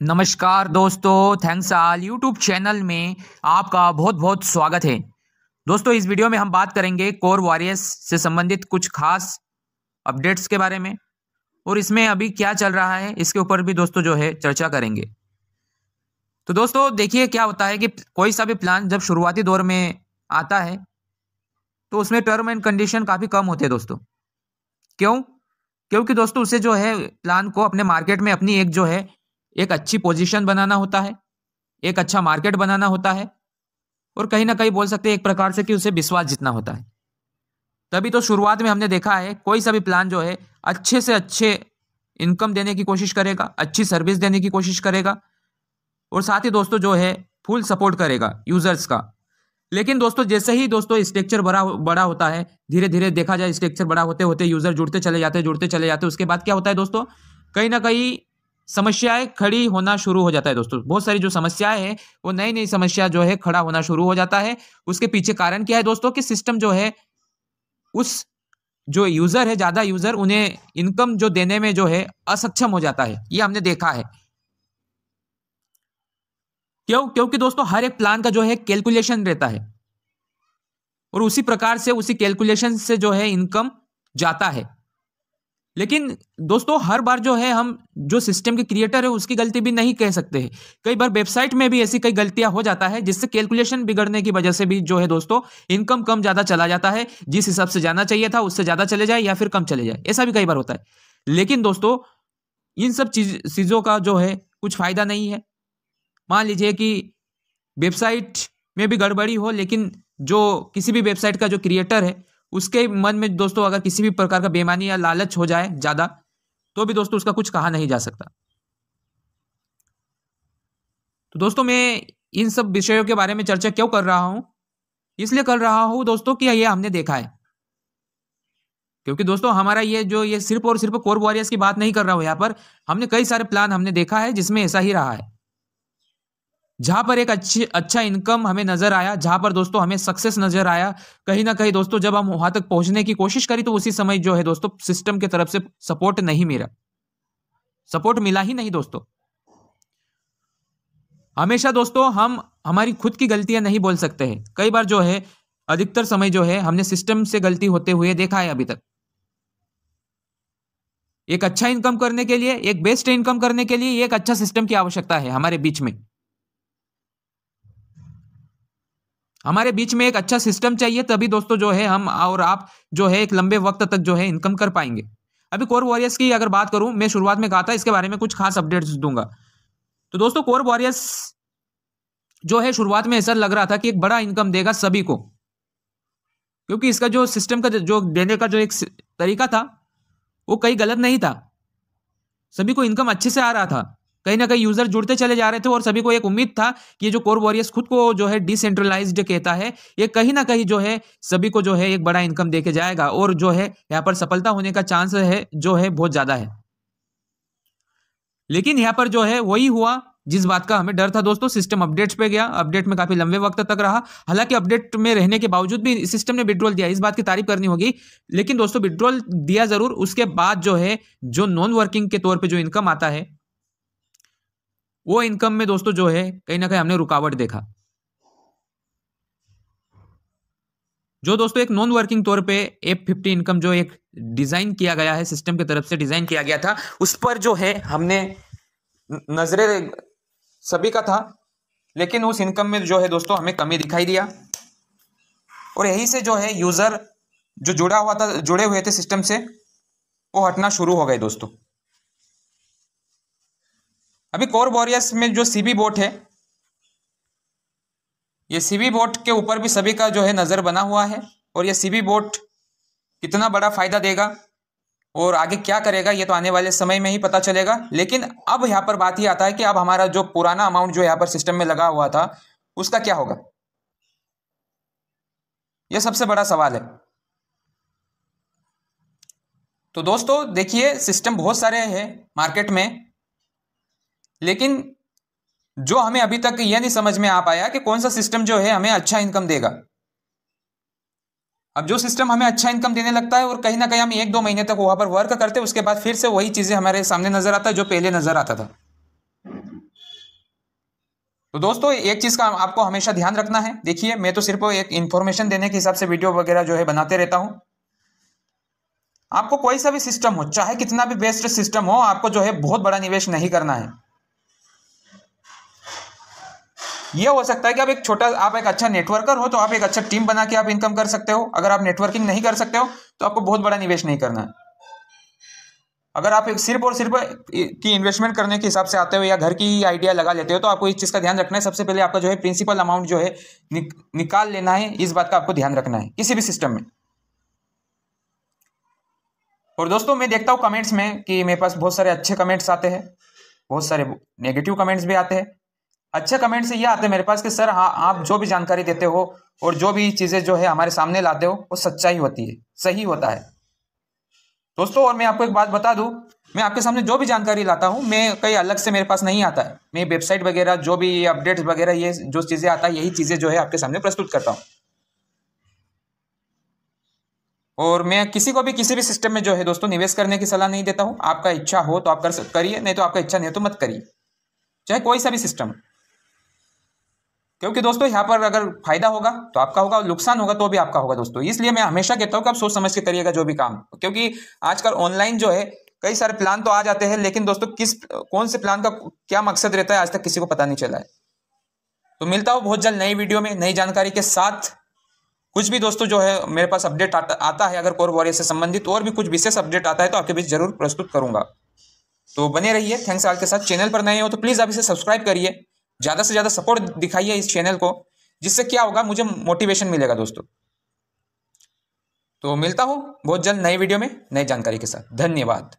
नमस्कार दोस्तों, thanks all YouTube channel में आपका बहुत बहुत स्वागत है। दोस्तों, इस वीडियो में हम बात करेंगे कोर वॉरियर्स से संबंधित कुछ खास अपडेट्स के बारे में और इसमें अभी क्या चल रहा है इसके ऊपर भी दोस्तों जो है चर्चा करेंगे। तो दोस्तों देखिए, क्या होता है कि कोई सा भी प्लान जब शुरुआती दौर में आता है तो उसमें टर्म एंड कंडीशन काफ़ी कम होते हैं दोस्तों। क्यों? क्योंकि दोस्तों उसे जो है प्लान को अपने मार्केट में अपनी एक अच्छी पोजीशन बनाना होता है, एक अच्छा मार्केट बनाना होता है और कहीं ना कहीं बोल सकते हैं एक प्रकार से कि उसे विश्वास जीतना होता है। तभी तो शुरुआत में हमने देखा है कोई सा भी प्लान जो है अच्छे से अच्छे इनकम देने की कोशिश करेगा, अच्छी सर्विस देने की कोशिश करेगा और साथ ही दोस्तों जो है फुल सपोर्ट करेगा यूजर्स का। लेकिन दोस्तों जैसे ही दोस्तों स्ट्रक्चर बड़ा बड़ा होता है, धीरे धीरे देखा जाए स्ट्रक्चर बड़ा होते होते यूजर जुड़ते चले जाते उसके बाद क्या होता है दोस्तों, कहीं ना कहीं समस्याएं खड़ी होना शुरू हो जाता है। दोस्तों बहुत सारी जो समस्याएं हैं वो नई नई समस्या जो है खड़ा होना शुरू हो जाता है। उसके पीछे कारण क्या है दोस्तों कि सिस्टम जो है उस जो यूजर है, ज्यादा यूजर उन्हें इनकम जो देने में जो है असक्षम हो जाता है। ये हमने देखा है। क्योंकि दोस्तों हर एक प्लान का जो है कैलकुलेशन रहता है और उसी प्रकार से उसी कैलकुलेशन से जो है इनकम जाता है। लेकिन दोस्तों हर बार जो है हम जो सिस्टम के क्रिएटर है उसकी गलती भी नहीं कह सकते हैं। कई बार वेबसाइट में भी ऐसी कई गलतियां हो जाता है जिससे कैलकुलेशन बिगड़ने की वजह से भी जो है दोस्तों इनकम कम ज्यादा चला जाता है। जिस हिसाब से जाना चाहिए था उससे ज्यादा चले जाए या फिर कम चले जाए, ऐसा भी कई बार होता है। लेकिन दोस्तों इन सब चीजों का जो है कुछ फायदा नहीं है। मान लीजिए कि वेबसाइट में भी गड़बड़ी हो, लेकिन जो किसी भी वेबसाइट का जो क्रिएटर है उसके मन में दोस्तों अगर किसी भी प्रकार का बेईमानी या लालच हो जाए ज्यादा, तो भी दोस्तों उसका कुछ कहा नहीं जा सकता। तो दोस्तों मैं इन सब विषयों के बारे में चर्चा क्यों कर रहा हूं? इसलिए कर रहा हूं दोस्तों कि ये हमने देखा है। क्योंकि दोस्तों हमारा ये सिर्फ और सिर्फ कोर वॉरियर्स की बात नहीं कर रहा हूं। यहां पर हमने कई सारे प्लान हमने देखा है जिसमें ऐसा ही रहा है। जहां पर एक अच्छा इनकम हमें नजर आया, जहां पर दोस्तों हमें सक्सेस नजर आया, कहीं ना कहीं दोस्तों जब हम वहां तक पहुंचने की कोशिश करी तो उसी समय जो है दोस्तों सिस्टम की तरफ से सपोर्ट नहीं मिला, सपोर्ट मिला ही नहीं दोस्तों। हमेशा दोस्तों हम हमारी खुद की गलतियां नहीं बोल सकते हैं। कई बार जो है अधिकतर समय जो है हमने सिस्टम से गलती होते हुए देखा है अभी तक। एक अच्छा इनकम करने के लिए, एक बेस्ट इनकम करने के लिए एक अच्छा सिस्टम की आवश्यकता है। हमारे बीच में एक अच्छा सिस्टम चाहिए, तभी दोस्तों जो है हम और आप जो है एक लंबे वक्त तक जो है इनकम कर पाएंगे। अभी कोर वॉरियर्स की अगर बात करूं, मैं शुरुआत में कहा था इसके बारे में कुछ खास अपडेट्स दूंगा। तो दोस्तों कोर वॉरियर्स जो है शुरुआत में ऐसा लग रहा था कि एक बड़ा इनकम देगा सभी को, क्योंकि इसका जो सिस्टम का जो देने का जो एक तरीका था वो कहीं गलत नहीं था। सभी को इनकम अच्छे से आ रहा था, कहीं ना कहीं यूजर जुड़ते चले जा रहे थे और सभी को एक उम्मीद था कि ये जो कोर वॉरियर्स खुद को जो है डिसेंट्रलाइज्ड कहता है, ये कहीं ना कहीं जो है सभी को जो है एक बड़ा इनकम देके जाएगा और जो है यहाँ पर सफलता होने का चांस है जो है बहुत ज्यादा है। लेकिन यहाँ पर जो है वही हुआ जिस बात का हमें डर था दोस्तों। सिस्टम अपडेट्स पे गया, अपडेट में काफी लंबे वक्त तक रहा। हालांकि अपडेट में रहने के बावजूद भी सिस्टम ने विड्रॉल दिया, इस बात की तारीफ करनी होगी। लेकिन दोस्तों विड्रॉल दिया जरूर, उसके बाद जो है जो नॉन वर्किंग के तौर पर जो इनकम आता है वो इनकम में दोस्तों जो है कहीं ना कहीं हमने रुकावट देखा। जो दोस्तों एक नॉन वर्किंग तौर पे F50 इनकम जो एक डिजाइन किया गया है, सिस्टम की तरफ से डिजाइन किया गया था, उस पर जो है हमने नजरे सभी का था। लेकिन उस इनकम में जो है दोस्तों हमें कमी दिखाई दिया और यही से जो है यूजर जो जुड़े हुए थे सिस्टम से वो हटना शुरू हो गए दोस्तों। अभी कोर वॉरियर्स में जो सीबी बोट है, ये सीबी बोट के ऊपर भी सभी का जो है नजर बना हुआ है और ये सीबी बोट कितना बड़ा फायदा देगा और आगे क्या करेगा ये तो आने वाले समय में ही पता चलेगा। लेकिन अब यहाँ पर बात ही आता है कि अब हमारा जो पुराना अमाउंट जो यहाँ पर सिस्टम में लगा हुआ था उसका क्या होगा, यह सबसे बड़ा सवाल है। तो दोस्तों देखिए, सिस्टम बहुत सारे हैं मार्केट में, लेकिन जो हमें अभी तक यह नहीं समझ में आ पाया कि कौन सा सिस्टम जो है हमें अच्छा इनकम देगा। अब जो सिस्टम हमें अच्छा इनकम देने लगता है और कहीं ना कहीं हम 1-2 महीने तक वहां पर वर्क करते हैं, उसके बाद फिर से वही चीजें हमारे सामने नजर आता है जो पहले नजर आता था। तो दोस्तों एक चीज़ का आपको हमेशा ध्यान रखना है। देखिए मैं तो सिर्फ एक इन्फॉर्मेशन देने के हिसाब से वीडियो वगैरह जो है बनाते रहता हूँ। आपको कोई सा भी सिस्टम हो, चाहे कितना भी बेस्ट सिस्टम हो, आपको जो है बहुत बड़ा निवेश नहीं करना है। ये हो सकता है कि आप एक अच्छा नेटवर्कर हो तो आप एक अच्छा टीम बना के आप इनकम कर सकते हो। अगर आप नेटवर्किंग नहीं कर सकते हो तो आपको बहुत बड़ा निवेश नहीं करना है। अगर आप एक सिर्फ और सिर्फ की इन्वेस्टमेंट करने के हिसाब से आते हो या घर की आइडिया लगा लेते हो तो आपको इस चीज़ का ध्यान रखना है। सबसे पहले आपका जो है प्रिंसिपल अमाउंट जो है निकाल लेना है। इस बात का आपको ध्यान रखना है किसी भी सिस्टम में। और दोस्तों मैं देखता हूँ कमेंट्स में कि मेरे पास बहुत सारे अच्छे कमेंट्स आते हैं, बहुत सारे नेगेटिव कमेंट्स भी आते हैं। अच्छे कमेंट्स ये आते हैं मेरे पास कि सर हाँ, आप जो भी जानकारी देते हो और जो भी चीज़ें जो है हमारे सामने लाते हो वो सच्चाई होती है, सही होता है दोस्तों। और मैं आपको एक बात बता दूं, मैं आपके सामने जो भी जानकारी लाता हूं, मैं कहीं अलग से मेरे पास नहीं आता है। मैं वेबसाइट वगैरह जो भी अपडेट्स वगैरह ये जो चीज़ें आता है यही चीज़ें जो है आपके सामने प्रस्तुत करता हूं। और मैं किसी को भी किसी भी सिस्टम में जो है दोस्तों निवेश करने की सलाह नहीं देता हूं। आपका इच्छा हो तो आप करिए, नहीं तो आपका इच्छा नहीं हो तो मत करिए, चाहे कोई सा भी सिस्टम। क्योंकि दोस्तों यहाँ पर अगर फायदा होगा तो आपका होगा और नुकसान होगा तो भी आपका होगा दोस्तों। इसलिए मैं हमेशा कहता हूँ कि आप सोच समझ के करिएगा जो भी काम, क्योंकि आजकल ऑनलाइन जो है कई सारे प्लान तो आ जाते हैं, लेकिन दोस्तों कौन से प्लान का क्या मकसद रहता है आज तक किसी को पता नहीं चला है। तो मिलता हूँ बहुत जल्द नई वीडियो में नई जानकारी के साथ। कुछ भी दोस्तों जो है मेरे पास अपडेट आता है, अगर कोर वॉरियर से संबंधित और भी कुछ विशेष अपडेट आता है तो आपके बीच जरूर प्रस्तुत करूंगा। तो बने रहिए थैंक्स ऑल के साथ। चैनल पर नए हो तो प्लीज़ आप इसे सब्सक्राइब करिए, ज़्यादा से ज़्यादा सपोर्ट दिखाइए इस चैनल को, जिससे क्या होगा मुझे मोटिवेशन मिलेगा दोस्तों। तो मिलता हूँ बहुत जल्द नई वीडियो में नई जानकारी के साथ। धन्यवाद।